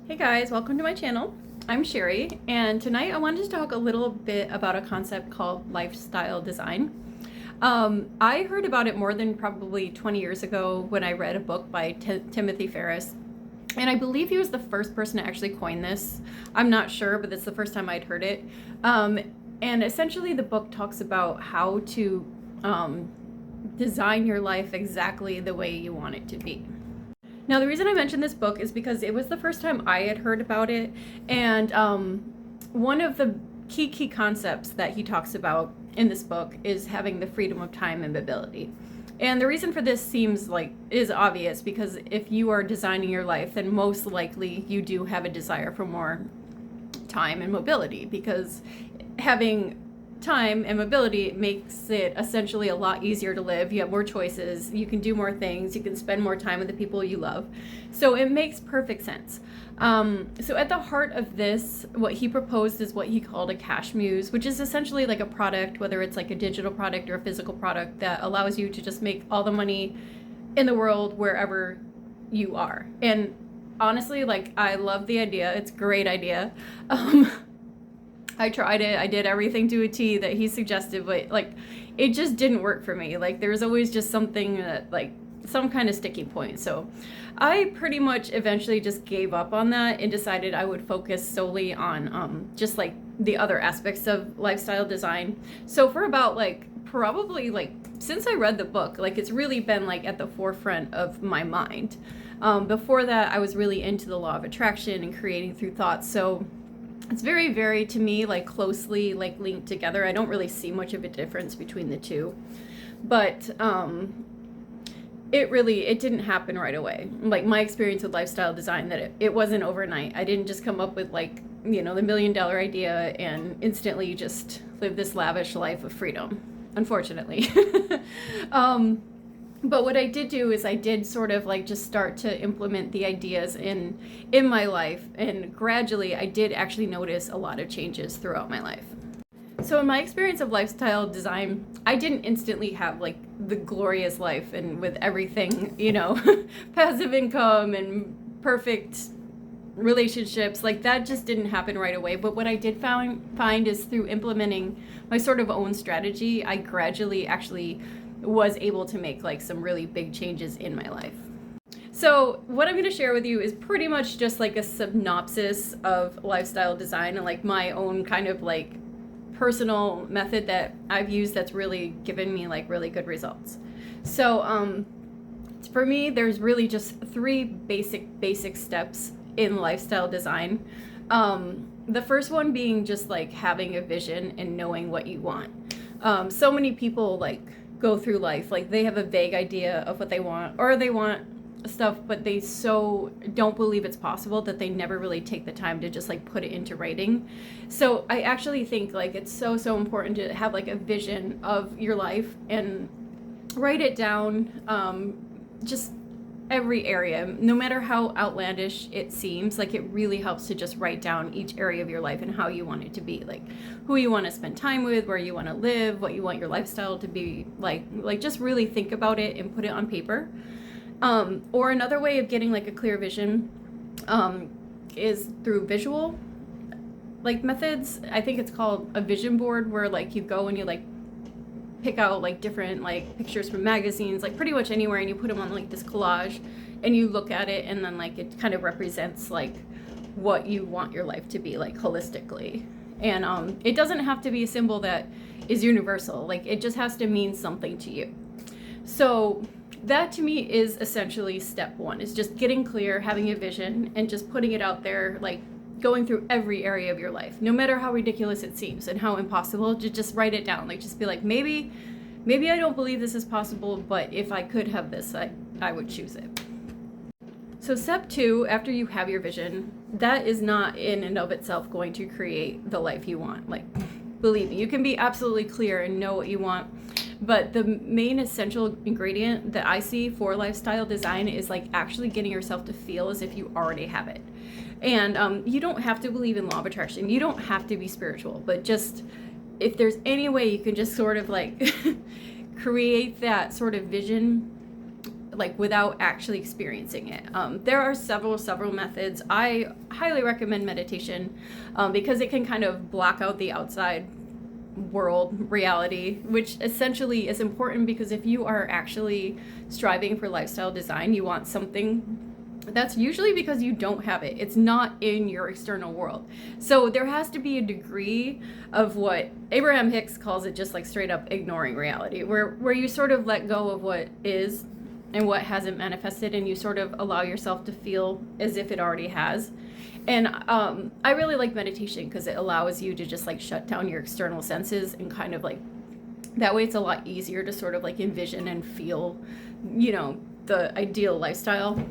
Hey guys, welcome to my channel. I'm Sherry, and tonight I wanted to talk a little bit about a concept called lifestyle design. I heard about it more than probably 20 years ago when I read a book by Timothy Ferris, and I believe he was the first person to actually coin this. I'm not sure, but it's the first time I'd heard it. And essentially, the book talks about how to design your life exactly the way you want it to be. Now, the reason I mentioned this book is because it was the first time I had heard about it, and one of the key concepts that he talks about in this book is having the freedom of time and mobility. And the reason for this seems like is obvious, because if you are designing your life, then most likely you do have a desire for more time and mobility, because having time and mobility makes it essentially a lot easier to live. You have more choices, you can do more things, you can spend more time with the people you love. So it makes perfect sense. So at the heart of this, what he proposed is what he called a cash muse, which is essentially like a product, whether it's like a digital product or a physical product, that allows you to just make all the money in the world wherever you are. And honestly, like, I love the idea. It's a great idea. I tried it. I did everything to a T that he suggested, but like, it just didn't work for me. Like, there was always just something that, like, some kind of sticking point. So I pretty much eventually just gave up on that and decided I would focus solely on just like the other aspects of lifestyle design. So for about like probably like since I read the book, like, it's really been like at the forefront of my mind. Before that, I was really into the law of attraction and creating through thoughts. So it's very, to me, like, closely like linked together. I don't really see much of a difference between the two, but it didn't happen right away. Like, my experience with lifestyle design, that it wasn't overnight. I didn't just come up with, like, the $1 million idea and instantly just live this lavish life of freedom, unfortunately. But what I did do is I did sort of like just start to implement the ideas in my life, and gradually I did actually notice a lot of changes throughout my life. So in my experience of lifestyle design, I didn't instantly have like the glorious life and with everything, passive income and perfect relationships. Like, that just didn't happen right away. But what I did find is through implementing my sort of own strategy, I gradually actually was able to make like some really big changes in my life. So what I'm going to share with you is pretty much just like a synopsis of lifestyle design and like my own kind of like personal method that I've used that's really given me like really good results. So for me, there's really just three basic steps in lifestyle design. The first one being just like having a vision and knowing what you want. So many people like go through life like they have a vague idea of what they want, or they want stuff, but they so don't believe it's possible that they never really take the time to just like put it into writing. So I actually think like it's so important to have like a vision of your life and write it down. Just every area, no matter how outlandish it seems, like, it really helps to just write down each area of your life and how you want it to be, like who you want to spend time with, where you want to live, what you want your lifestyle to be like just really think about it and put it on paper. Or another way of getting like a clear vision is through visual like methods. I think it's called a vision board, where like you go and you like pick out like different like pictures from magazines, like pretty much anywhere, and you put them on like this collage and you look at it, and then like it kind of represents like what you want your life to be like holistically. And it doesn't have to be a symbol that is universal, like it just has to mean something to you. So that to me is essentially step one, is just getting clear, having a vision, and just putting it out there, like going through every area of your life, no matter how ridiculous it seems and how impossible. Just write it down. Like, just be like, maybe I don't believe this is possible, but if I could have this, I would choose it. So step two, after you have your vision, that is not in and of itself going to create the life you want. Like, believe me, you can be absolutely clear and know what you want, but the main essential ingredient that I see for lifestyle design is like actually getting yourself to feel as if you already have it. And you don't have to believe in law of attraction. You don't have to be spiritual, but just if there's any way you can just sort of like create that sort of vision like without actually experiencing it. There are several methods. I highly recommend meditation because it can kind of block out the outside world reality, which essentially is important because if you are actually striving for lifestyle design, you want something that's usually because you don't have it. It's not in your external world. So there has to be a degree of what Abraham Hicks calls it, just like straight up ignoring reality, where you sort of let go of what is and what hasn't manifested, and you sort of allow yourself to feel as if it already has. And I really like meditation because it allows you to just like shut down your external senses and kind of like, that way it's a lot easier to sort of like envision and feel, the ideal lifestyle.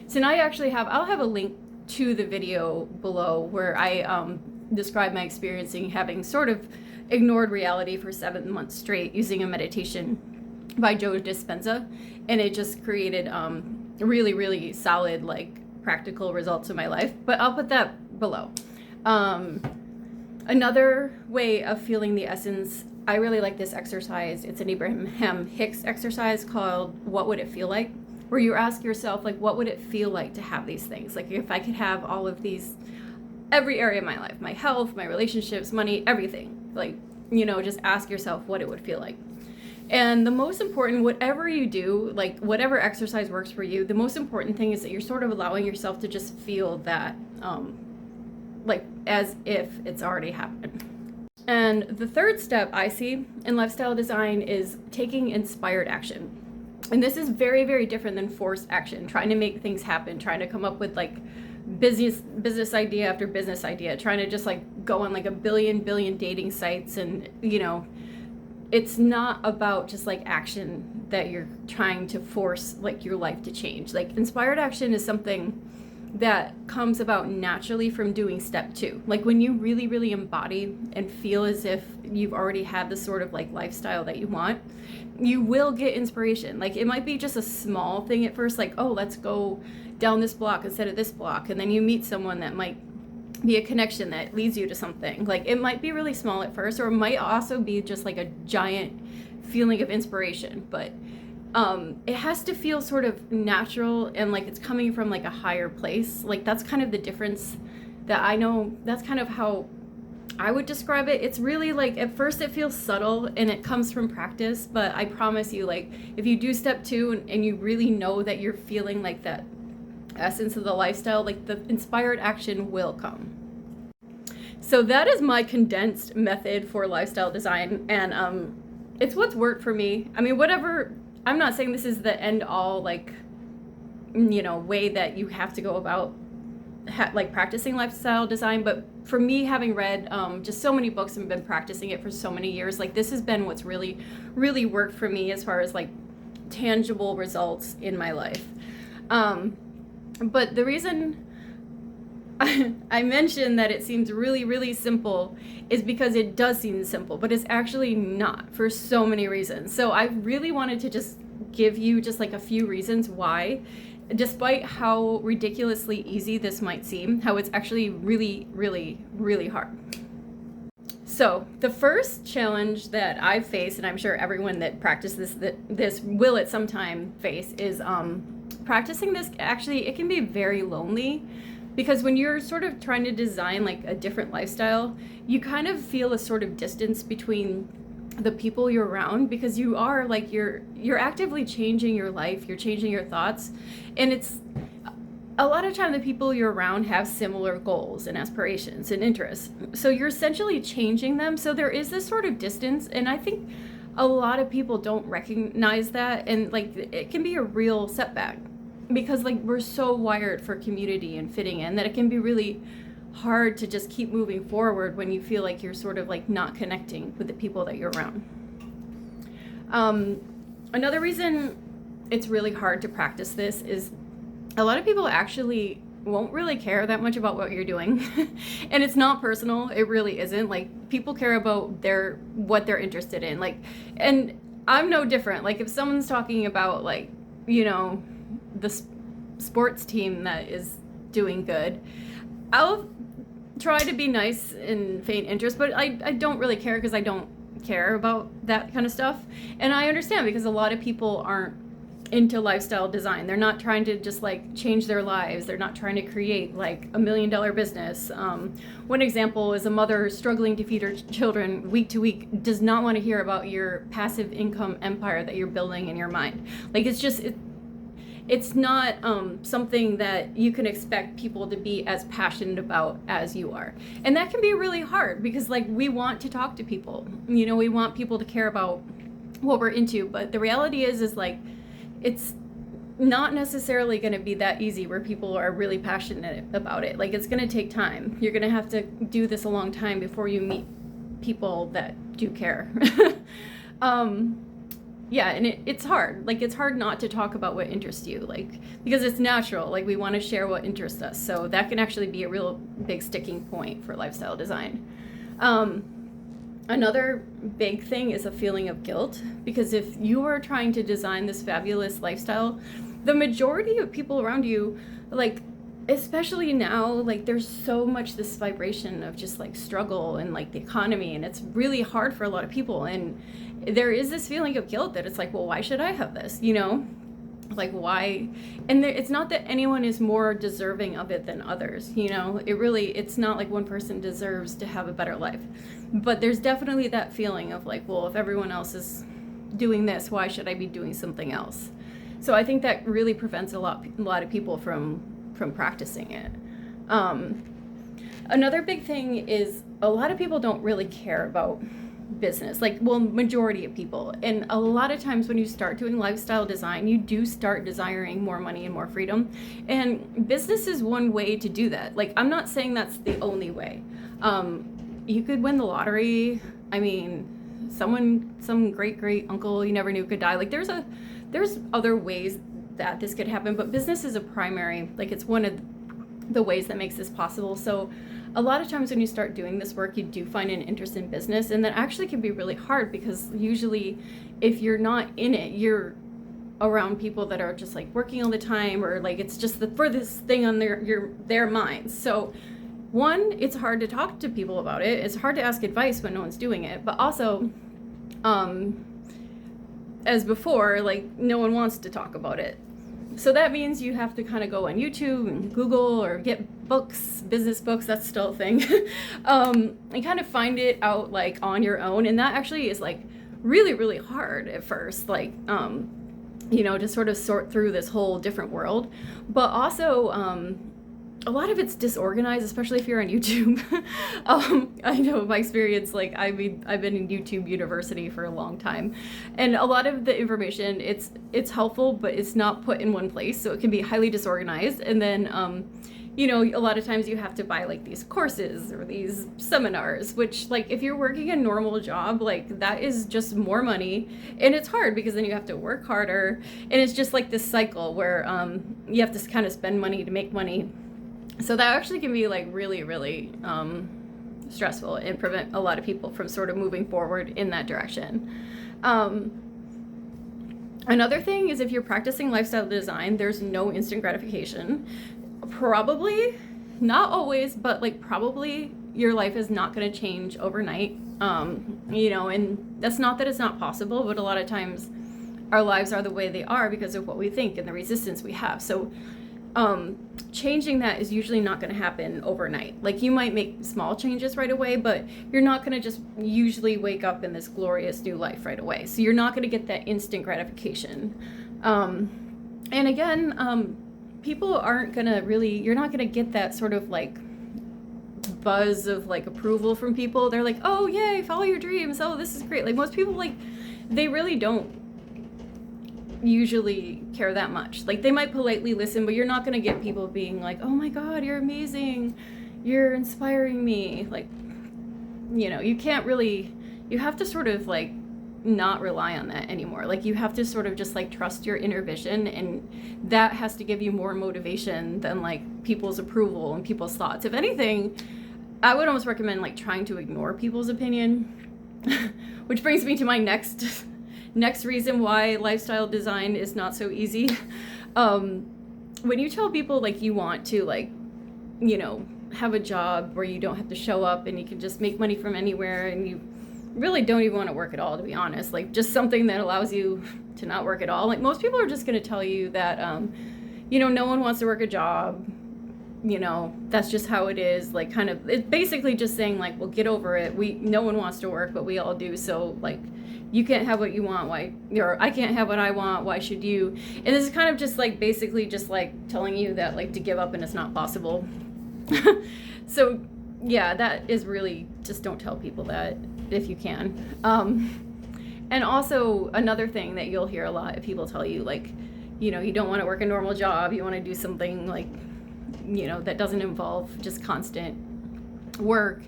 So now I'll have a link to the video below where I describe my experience in having sort of ignored reality for 7 months straight using a meditation by Joe Dispenza, and it just created really, really solid, like, practical results in my life. But I'll put that below. Another way of feeling the essence, I really like this exercise. It's an Abraham Hicks exercise called What Would It Feel Like? Where you ask yourself, like, what would it feel like to have these things? Like, if I could have all of these, every area of my life, my health, my relationships, money, everything. Like, just ask yourself what it would feel like. And the most important, whatever you do, like whatever exercise works for you, the most important thing is that you're sort of allowing yourself to just feel that, like as if it's already happened. And the third step I see in lifestyle design is taking inspired action. And this is very, very different than forced action, trying to make things happen, trying to come up with like business idea after business idea, trying to just like go on like a billion dating sites. And, it's not about just like action that you're trying to force like your life to change. Like inspired action is something that comes about naturally from doing step 2. Like when you really, really embody and feel as if you've already had the sort of like lifestyle that you want, you will get inspiration. Like it might be just a small thing at first, like, oh, let's go down this block instead of this block. And then you meet someone that might be a connection that leads you to something. Like it might be really small at first, or it might also be just like a giant feeling of inspiration. But it has to feel sort of natural and like it's coming from like a higher place. Like that's kind of the difference that I know. That's kind of how I would describe it. It's really like at first it feels subtle and it comes from practice, but I promise you, like if you do step 2 and you really know that you're feeling like that essence of the lifestyle, like the inspired action will come. So that is my condensed method for lifestyle design, and it's what's worked for me. I mean, whatever, I'm not saying this is the end all like way that you have to go about like practicing lifestyle design, but for me, having read just so many books and been practicing it for so many years, like this has been what's really, really worked for me as far as like tangible results in my life. But the reason I mentioned that it seems really, really simple is because it does seem simple, but it's actually not for so many reasons. So I really wanted to just give you just like a few reasons why, despite how ridiculously easy this might seem, how it's actually really, really, really hard. So the first challenge that I've faced, and I'm sure everyone that practices this will at some time face, is practicing this. Actually, it can be very lonely, because when you're sort of trying to design like a different lifestyle, you kind of feel a sort of distance between the people you're around, because you are like you're actively changing your life, you're changing your thoughts, and it's a lot of time the people you're around have similar goals and aspirations and interests, so you're essentially changing them. So there is this sort of distance, and I think a lot of people don't recognize that, and like it can be a real setback, because like we're so wired for community and fitting in that it can be really hard to just keep moving forward when you feel like you're sort of like not connecting with the people that you're around. Another reason it's really hard to practice this is a lot of people actually won't really care that much about what you're doing. And it's not personal, it really isn't. Like people care about what they're interested in. Like, and I'm no different. Like if someone's talking about like, the sports team that is doing good, I'll try to be nice and feign interest, but I don't really care, because I don't care about that kind of stuff. And I understand, because a lot of people aren't into lifestyle design. They're not trying to just like change their lives. They're not trying to create like $1 million business. One example is a mother struggling to feed her children week to week does not want to hear about your passive income empire that you're building in your mind. Like it's not something that you can expect people to be as passionate about as you are. And that can be really hard because like we want to talk to people, you know, we want people to care about what we're into, but the reality is like, it's not necessarily going to be that easy where people are really passionate about it. Like it's going to take time. You're going to have to do this a long time before you meet people that do care. Yeah, and it's hard. Like it's hard not to talk about what interests you, like because it's natural. Like we want to share what interests us. So that can actually be a real big sticking point for lifestyle design. Another big thing is a feeling of guilt, because if you are trying to design this fabulous lifestyle, the majority of people around you, like, especially now, like there's so much this vibration of just like struggle and like the economy, and it's really hard for a lot of people. And there is this feeling of guilt that it's like, well, why should I have this? You know? Like why? And it's not that anyone is more deserving of it than others, you know. It's not like one person deserves to have a better life, but there's definitely that feeling of like, well, if everyone else is doing this, why should I be doing something else? So I think that really prevents a lot of people from practicing it. Another big thing is a lot of people don't really care about business, like, well, majority of people. And a lot of times when you start doing lifestyle design, you do start desiring more money and more freedom, and business is one way to do that. Like, I'm not saying that's the only way. You could win the lottery. I mean, some great uncle you never knew could die. Like there's other ways that this could happen, but business is a primary, like it's one of the ways that makes this possible. So a lot of times when you start doing this work, you do find an interest in business, and that actually can be really hard because usually if you're not in it, you're around people that are just like working all the time, or like it's just the furthest thing on their minds. So one, it's hard to talk to people about it. It's hard to ask advice when no one's doing it, but also as before, like no one wants to talk about it. So that means you have to kind of go on YouTube and Google or get books, business books, that's still a thing, and kind of find it out like on your own. And that actually is like really, really hard at first, like, you know, to sort of sort through this whole different world. But also, a lot of it's disorganized, especially if you're on YouTube. I know my experience, like I've been in YouTube University for a long time, and a lot of the information, it's helpful, but it's not put in one place, so it can be highly disorganized. And then, you know, a lot of times you have to buy like these courses or these seminars, which like if you're working a normal job, like that is just more money, and it's hard because then you have to work harder, and it's just like this cycle where you have to kind of spend money to make money. So that actually can be like really, really stressful and prevent a lot of people from sort of moving forward in that direction. Another thing is if you're practicing lifestyle design, there's no instant gratification. Probably, not always, but like probably your life is not going to change overnight. You know, and that's not that it's not possible, but a lot of times our lives are the way they are because of what we think and the resistance we have. So changing that is usually not going to happen overnight. Like you might make small changes right away, but you're not going to just usually wake up in this glorious new life right away. So you're not going to get that instant gratification. And again, people aren't going to really, you're not going to get that sort of like buzz of like approval from people. They're like, oh yay, follow your dreams. Oh, this is great. Like most people, like they really don't usually care that much. Like they might politely listen, but you're not going to get people being like, oh my god, you're amazing, you're inspiring me. Like, you know, you can't really, you have to sort of like not rely on that anymore. Like you have to sort of just like trust your inner vision, and that has to give you more motivation than like people's approval and people's thoughts. If anything, I would almost recommend like trying to ignore people's opinion. Which brings me to my next reason why lifestyle design is not so easy. When you tell people like you want to like, you know, have a job where you don't have to show up and you can just make money from anywhere, and really don't even want to work at all, to be honest. Like, just something that allows you to not work at all. Like, most people are just going to tell you that, no one wants to work a job. That's just how it is. Like, kind of, it's basically just saying, like, well, get over it. No one wants to work, but we all do. So, like, you can't have what you want. Or I can't have what I want. Why should you? And this is kind of just like, basically just like telling you that, like, to give up and it's not possible. So, yeah, that is really, just don't tell people that if you can. And also another thing that you'll hear a lot, if people tell you, like, you don't want to work a normal job, you want to do something like, that doesn't involve just constant work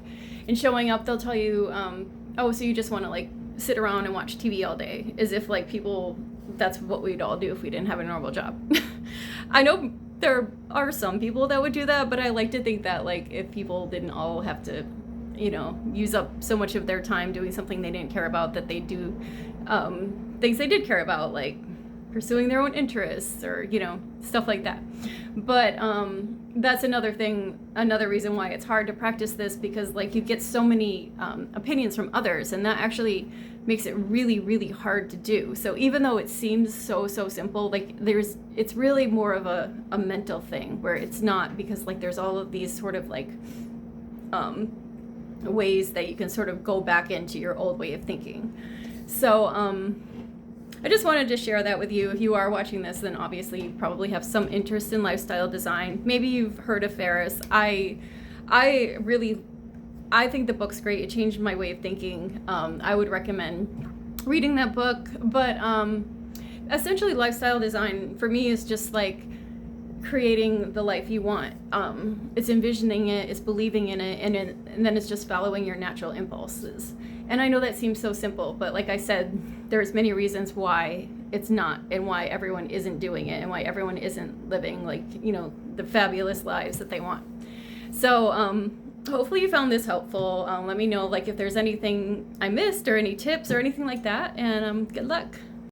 and showing up, they'll tell you, oh, so you just want to, like, sit around and watch TV all day, as if, like, that's what we'd all do if we didn't have a normal job. I know there are some people that would do that, but I like to think that, like, if people didn't all have to, use up so much of their time doing something they didn't care about, that they do things they did care about, like pursuing their own interests or, stuff like that. But that's another reason why it's hard to practice this, because, like, you get so many opinions from others, and that actually makes it really, really hard to do. So even though it seems so simple, like, it's really more of a mental thing, where it's not, because, like, there's all of these sort of, like, ways that you can sort of go back into your old way of thinking. So I just wanted to share that with you. If you are watching this, then obviously you probably have some interest in lifestyle design. Maybe you've heard of Ferris. I think the book's great. It changed my way of thinking. I would recommend reading that book. But essentially, lifestyle design for me is just like creating the life you want. It's envisioning it, it's believing in it, and then it's just following your natural impulses. And I know that seems so simple, but like I said, there's many reasons why it's not, and why everyone isn't doing it, and why everyone isn't living, like, the fabulous lives that they want. So hopefully you found this helpful. Let me know, like, if there's anything I missed or any tips or anything like that, and good luck.